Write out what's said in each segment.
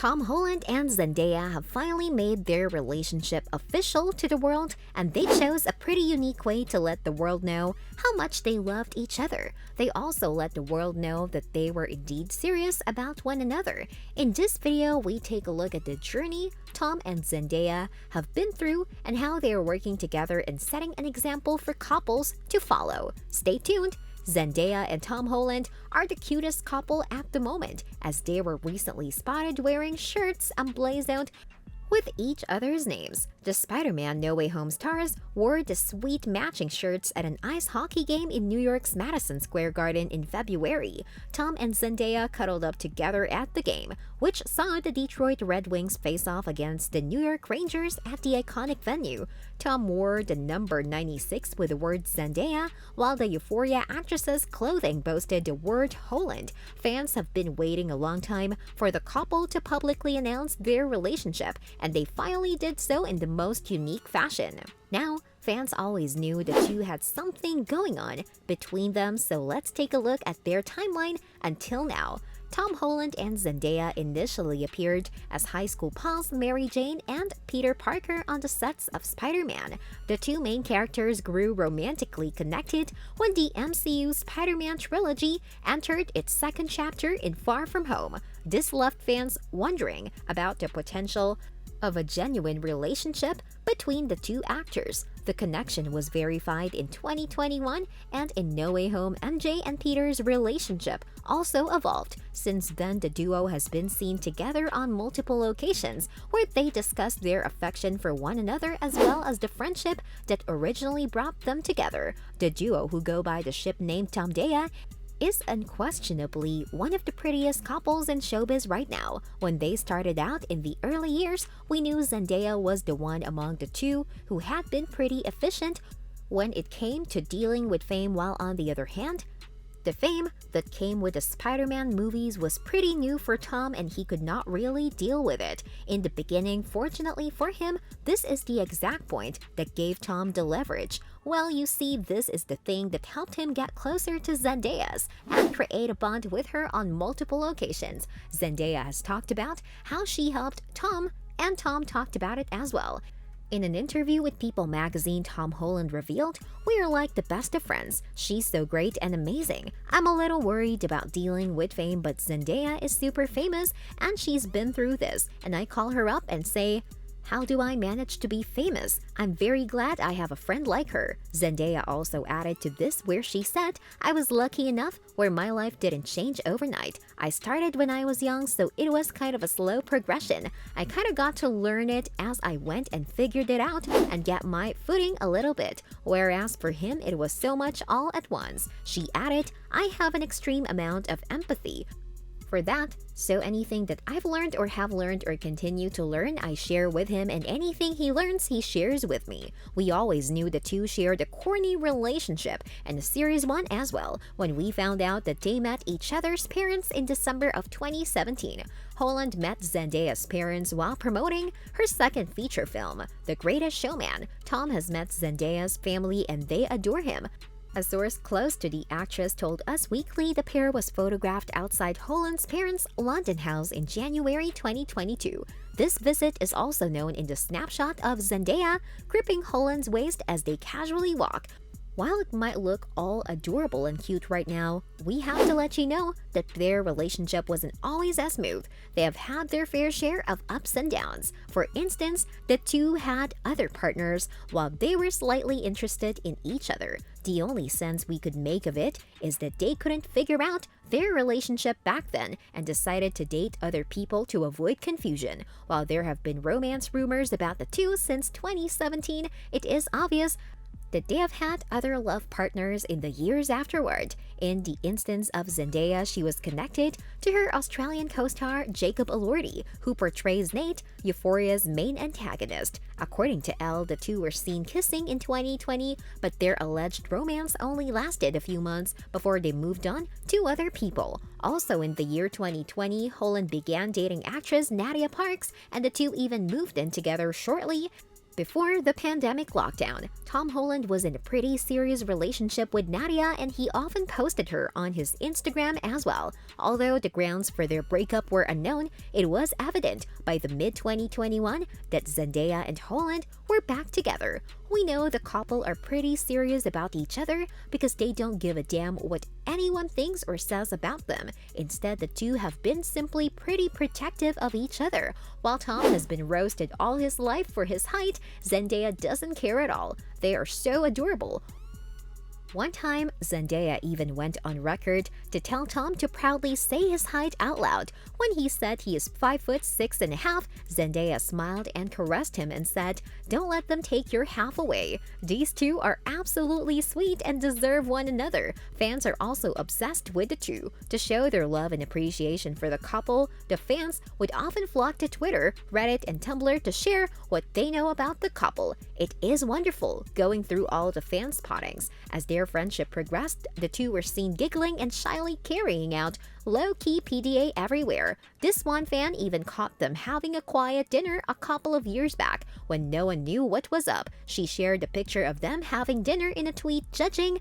Tom Holland and Zendaya have finally made their relationship official to the world, and they chose a pretty unique way to let the world know how much they loved each other. They also let the world know that they were indeed serious about one another. In this video, we take a look at the journey Tom and Zendaya have been through and how they are working together and setting an example for couples to follow. Stay tuned! Zendaya and Tom Holland are the cutest couple at the moment, as they were recently spotted wearing shirts emblazoned with each other's names. The SpiderMan No Way Home stars wore the sweet matching shirts at an ice hockey game in New York's Madison Square Garden in February. Tom and Zendaya cuddled up together at the game, which saw the Detroit Red Wings face off against the New York Rangers at the iconic venue. Tom wore the number 96 with the word Zendaya, while the Euphoria actress's clothing boasted the word Holland. Fans have been waiting a long time for the couple to publicly announce their relationship, and they finally did so in the most unique fashion. Now, fans always knew the two had something going on between them, so let's take a look at their timeline until now. Tom Holland and Zendaya initially appeared as high school pals Mary Jane and Peter Parker on the sets of Spider-Man. The two main characters grew romantically connected when the MCU Spider-Man trilogy entered its second chapter in Far From Home. This left fans wondering about the potential of a genuine relationship between the two actors. The connection was verified in 2021, and in No Way Home, MJ and Peter's relationship also evolved. Since then, the duo has been seen together on multiple occasions where they discuss their affection for one another as well as the friendship that originally brought them together. The duo, who go by the ship name Tom Zendaya, is unquestionably one of the prettiest couples in showbiz right now. When they started out in the early years, we knew Zendaya was the one among the two who had been pretty efficient when it came to dealing with fame, while on the other hand, the fame that came with the Spider-Man movies was pretty new for Tom, and he could not really deal with it. In the beginning, fortunately for him, this is the exact point that gave Tom the leverage. Well, you see, this is the thing that helped him get closer to Zendayas and create a bond with her on multiple occasions. Zendaya has talked about how she helped Tom, and Tom talked about it as well. In an interview with People magazine, Tom Holland revealed, "We're like the best of friends. She's so great and amazing. I'm a little worried about dealing with fame, but Zendaya is super famous and she's been through this, and I call her up and say, how do I manage to be famous? I'm very glad I have a friend like her." Zendaya also added to this, where she said, "I was lucky enough where my life didn't change overnight. I started when I was young, so it was kind of a slow progression. I kind of got to learn it as I went and figured it out and get my footing a little bit, whereas for him it was so much all at once." She added, "I have an extreme amount of empathy for that, so anything that I've learned or have learned or continue to learn, I share with him, and anything he learns, he shares with me." We always knew the two shared a corny relationship, and a serious one as well, when we found out that they met each other's parents in December of 2017. Holland met Zendaya's parents while promoting her second feature film, The Greatest Showman. Tom has met Zendaya's family and they adore him. A source close to the actress told Us Weekly the pair was photographed outside Holland's parents' London house in January 2022. This visit is also known in the snapshot of Zendaya gripping Holland's waist as they casually walk. While it might look all adorable and cute right now, we have to let you know that their relationship wasn't always as smooth. They have had their fair share of ups and downs. For instance, the two had other partners while they were slightly interested in each other. The only sense we could make of it is that they couldn't figure out their relationship back then and decided to date other people to avoid confusion. While there have been romance rumors about the two since 2017, it is obvious that they have had other love partners in the years afterward. In the instance of Zendaya, she was connected to her Australian co-star Jacob Elordi, who portrays Nate, Euphoria's main antagonist. According to Elle, the two were seen kissing in 2020, but their alleged romance only lasted a few months before they moved on to other people. Also in the year 2020, Holland began dating actress Nadia Parks, and the two even moved in together shortly Before the pandemic lockdown, Tom Holland was in a pretty serious relationship with Nadia, and he often posted her on his Instagram as well. Although the grounds for their breakup were unknown, it was evident by the mid-2021 that Zendaya and Holland were back together. We know the couple are pretty serious about each other because they don't give a damn what anyone thinks or says about them. Instead, the two have been simply pretty protective of each other. While Tom has been roasted all his life for his height, Zendaya doesn't care at all. They are so adorable. One time, Zendaya even went on record to tell Tom to proudly say his height out loud. When he said he is 5'6.5", Zendaya smiled and caressed him and said, "Don't let them take your half away." These two are absolutely sweet and deserve one another. Fans are also obsessed with the two. To show their love and appreciation for the couple, the fans would often flock to Twitter, Reddit, and Tumblr to share what they know about the couple. It is wonderful going through all the fan spottings. As their friendship progressed, the two were seen giggling and shyly carrying out low-key PDA everywhere. This one fan even caught them having a quiet dinner a couple of years back. When no one knew what was up, she shared a picture of them having dinner in a tweet judging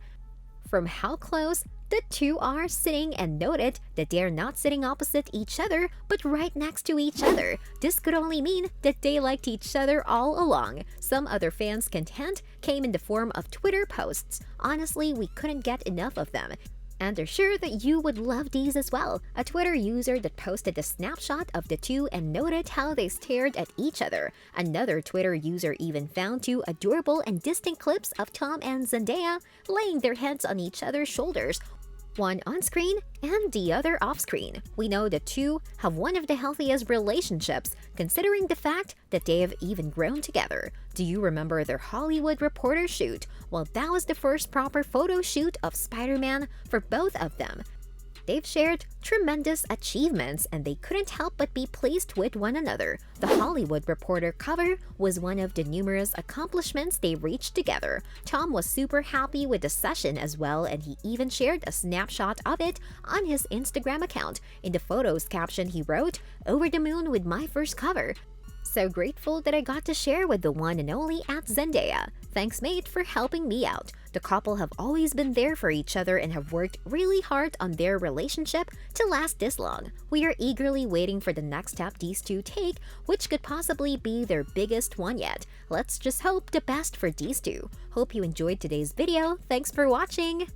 from how close the two are sitting and noted that they're not sitting opposite each other but right next to each other. This could only mean that they liked each other all along. Some other fans' content came in the form of Twitter posts. Honestly, we couldn't get enough of them. And they're sure that you would love these as well. A Twitter user that posted a snapshot of the two and noted how they stared at each other. Another Twitter user even found two adorable and distinct clips of Tom and Zendaya laying their heads on each other's shoulders, one on-screen and the other off-screen. We know the two have one of the healthiest relationships, considering the fact that they have even grown together. Do you remember their Hollywood Reporter shoot? Well, that was the first proper photo shoot of SpiderMan for both of them. They've shared tremendous achievements and they couldn't help but be pleased with one another. The Hollywood Reporter cover was one of the numerous accomplishments they reached together. Tom was super happy with the session as well, and he even shared a snapshot of it on his Instagram account. In the photo's caption, he wrote, "Over the moon with my first cover. So grateful that I got to share with the one and only at Zendaya. Thanks, mate, for helping me out." The couple have always been there for each other and have worked really hard on their relationship to last this long. We are eagerly waiting for the next step these two take, which could possibly be their biggest one yet. Let's just hope the best for these two. Hope you enjoyed today's video. Thanks for watching!